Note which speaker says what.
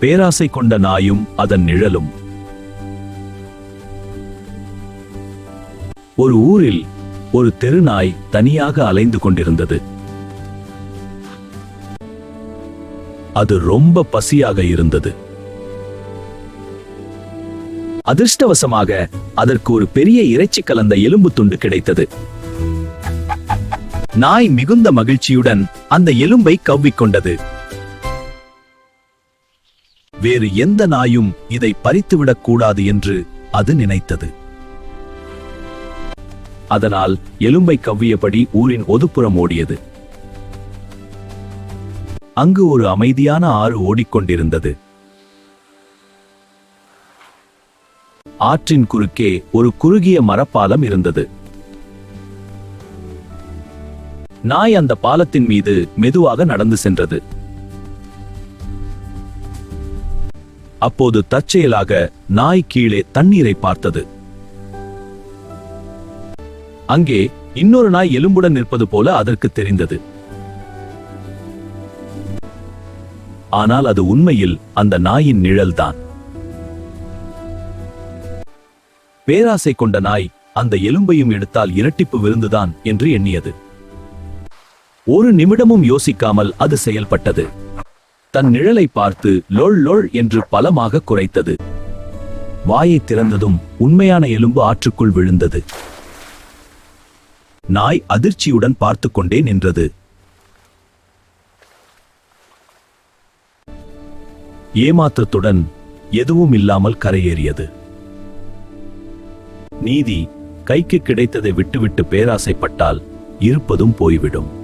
Speaker 1: பேராசை கொண்ட நாயும் அதன் நிழலும். ஒரு ஊரில் ஒரு தெருநாய் தனியாக அலைந்து கொண்டிருந்தது. அது ரொம்ப பசியாக இருந்தது. அதிர்ஷ்டவசமாக அதற்கு ஒரு பெரிய இறைச்சி கலந்த எலும்பு துண்டு கிடைத்தது. நாய் மிகுந்த மகிழ்ச்சியுடன் அந்த எலும்பை கவ்விக்கொண்டது. வேறு எந்த நாயும் இதை பறித்துவிடக் கூடாது என்று அது நினைத்தது. அதனால் எலும்பை கவ்வியபடி ஊரின் ஒதுப்புறம் ஓடியது. அங்கு ஒரு அமைதியான ஆறு ஓடிக்கொண்டிருந்தது. ஆற்றின் குறுக்கே ஒரு குறுகிய மரப்பாலம் இருந்தது. நாய் அந்த பாலத்தின் மீது மெதுவாக நடந்து சென்றது. அப்போது தற்செயலாக நாய் கீழே தண்ணீரை பார்த்தது. அங்கே இன்னொரு நாய் எலும்புடன் நிற்பது போல அதற்கு தெரிந்தது. ஆனால் அது உண்மையில் அந்த நாயின் நிழல்தான். பேராசை கொண்ட நாய் அந்த எலும்பையும் எடுத்தால் இரட்டிப்பு விருந்துதான் என்று எண்ணியது. ஒரு நிமிடமும் யோசிக்காமல் அது செயல்பட்டது. தன் நிழலை பார்த்து லொள் லொள் என்று பலமாக குரைத்தது. வாயை திறந்ததும் உண்மையான எலும்பு ஆற்றுக்குள் விழுந்தது. நாய் அதிர்ச்சியுடன் பார்த்து கொண்டே நின்றது. ஏமாற்றத்துடன் எதுவும் இல்லாமல் கரையேறியது. நீதி, கைக்கு கிடைத்ததை விட்டுவிட்டு பேராசைப்பட்டால் இருப்பதும் போய்விடும்.